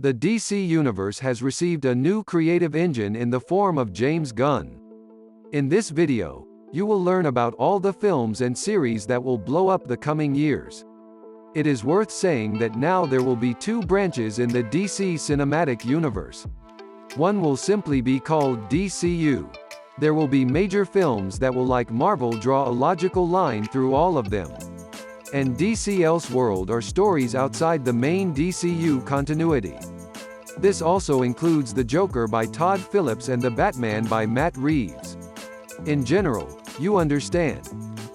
The DC Universe has received a new creative engine in the form of James Gunn. In this video, you will learn about all the films and series that will blow up the coming years. It is worth saying that now there will be two branches in the DC Cinematic Universe. One will simply be called DCU. There will be major films that will, like Marvel, draw a logical line through all of them. And DC Elseworld are stories outside the main DCU continuity. This also includes The Joker by Todd Phillips and The Batman by Matt Reeves. In general, you understand.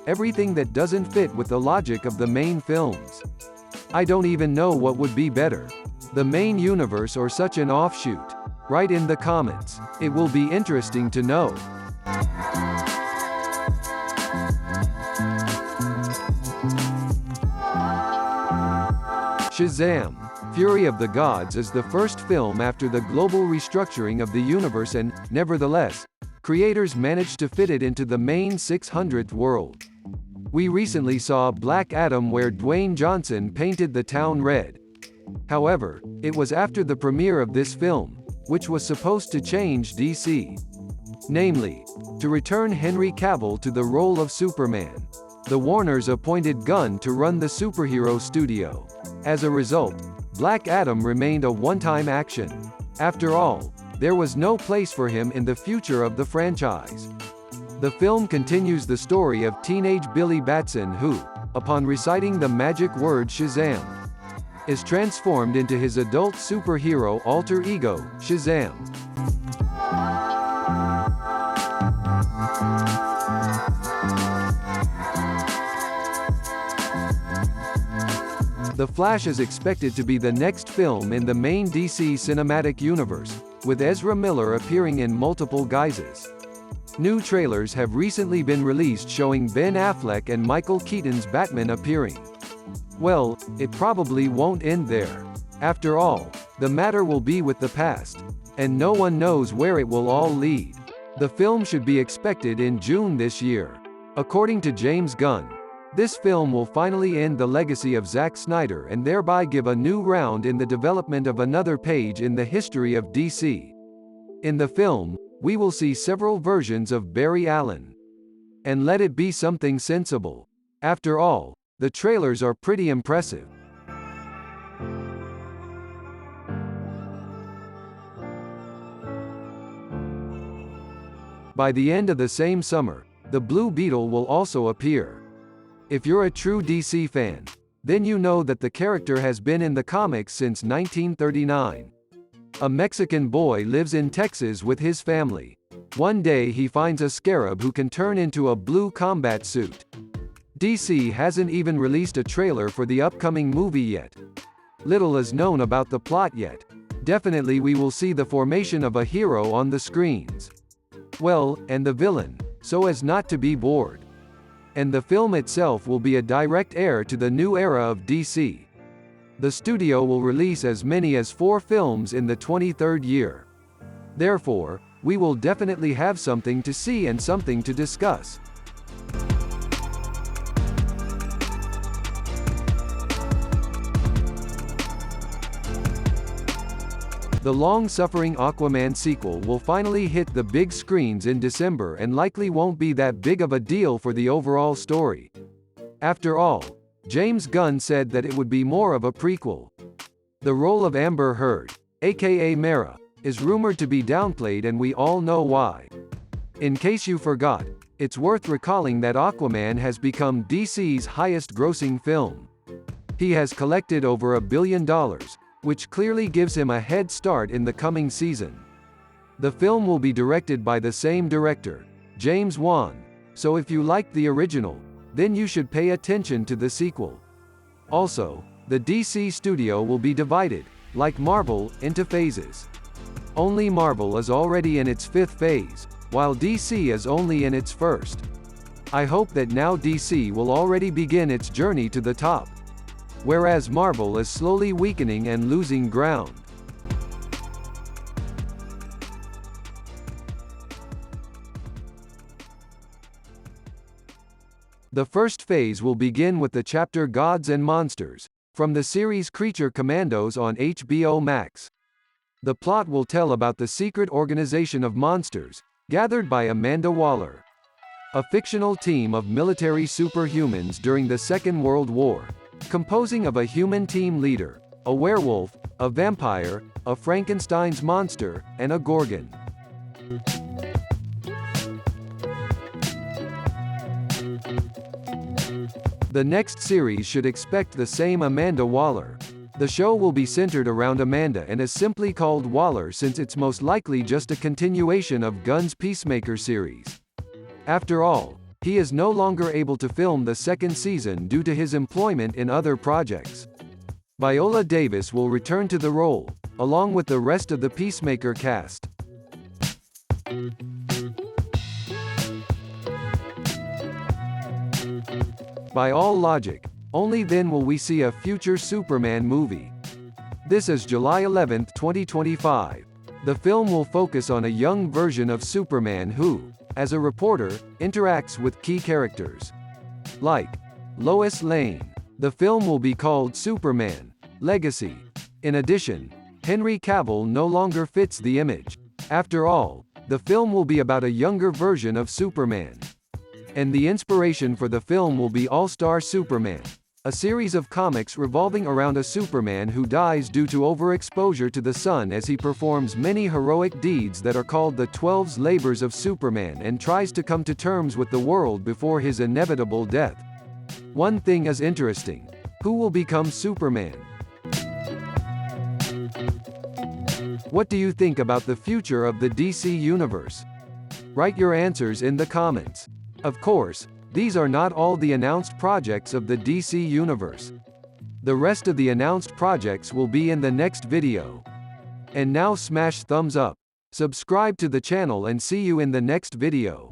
Everything that doesn't fit with the logic of the main films. I don't even know what would be better. The main universe or such an offshoot. Write in the comments. It will be interesting to know. Shazam! Fury of the Gods is the first film after the global restructuring of the universe and, nevertheless, creators managed to fit it into the main 600th world. We recently saw Black Adam where Dwayne Johnson painted the town red. However, it was after the premiere of this film, which was supposed to change DC. Namely, to return Henry Cavill to the role of Superman. The Warners appointed Gunn to run the superhero studio. As a result, Black Adam remained a one-time action. After all, there was no place for him in the future of the franchise. The film continues the story of teenage Billy Batson who, upon reciting the magic word Shazam, is transformed into his adult superhero alter ego, Shazam. The Flash is expected to be the next film in the main DC Cinematic Universe, with Ezra Miller appearing in multiple guises. New trailers have recently been released showing Ben Affleck and Michael Keaton's Batman appearing. Well, it probably won't end there. After all, the matter will be with the past, and no one knows where it will all lead. The film should be expected in June this year. According to James Gunn, this film will finally end the legacy of Zack Snyder and thereby give a new round in the development of another page in the history of DC. In the film, we will see several versions of Barry Allen. And let it be something sensible. After all, the trailers are pretty impressive. By the end of the same summer, the Blue Beetle will also appear. If you're a true DC fan, then you know that the character has been in the comics since 1939. A Mexican boy lives in Texas with his family. One day he finds a scarab who can turn into a blue combat suit. DC hasn't even released a trailer for the upcoming movie yet. Little is known about the plot yet. Definitely we will see the formation of a hero on the screens. Well, and the villain, so as not to be bored. And the film itself will be a direct heir to the new era of DC. The studio will release as many as 4 films in the 23rd year. Therefore, we will definitely have something to see and something to discuss. The long-suffering Aquaman sequel will finally hit the big screens in December and likely won't be that big of a deal for the overall story. After all, James Gunn said that it would be more of a prequel. The role of Amber Heard, aka Mera, is rumored to be downplayed and we all know why. In case you forgot, it's worth recalling that Aquaman has become DC's highest-grossing film. He has collected over $1 billion, which clearly gives him a head start in the coming season. The film will be directed by the same director, James Wan, so if you liked the original, then you should pay attention to the sequel. Also, the DC studio will be divided, like Marvel, into phases. Only Marvel is already in its 5th phase, while DC is only in its 1st. I hope that now DC will already begin its journey to the top, whereas Marvel is slowly weakening and losing ground. The first phase will begin with the chapter Gods and Monsters, from the series Creature Commandos on HBO Max. The plot will tell about the secret organization of monsters, gathered by Amanda Waller, a fictional team of military superhumans during the Second World War, composing of a human team leader, a werewolf, a vampire, a Frankenstein's monster, and a gorgon. The next series should expect the same Amanda Waller. The show will be centered around Amanda and is simply called Waller since it's most likely just a continuation of Gunn's Peacemaker series. After all, he is no longer able to film the second season due to his employment in other projects. Viola Davis will return to the role, along with the rest of the Peacemaker cast. By all logic, only then will we see a future Superman movie. This is July 11, 2025. The film will focus on a young version of Superman who, as a reporter, interacts with key characters like Lois Lane. The film will be called Superman: Legacy. In addition, Henry Cavill no longer fits the image. After all, the film will be about a younger version of Superman. And the inspiration for the film will be All-Star Superman, a series of comics revolving around a Superman who dies due to overexposure to the sun as he performs many heroic deeds that are called the 12 Labors of Superman and tries to come to terms with the world before his inevitable death. One thing is interesting: who will become Superman? What do you think about the future of the DC Universe? Write your answers in the comments. Of course, these are not all the announced projects of the DC Universe. The rest of the announced projects will be in the next video. And now smash thumbs up, subscribe to the channel and see you in the next video.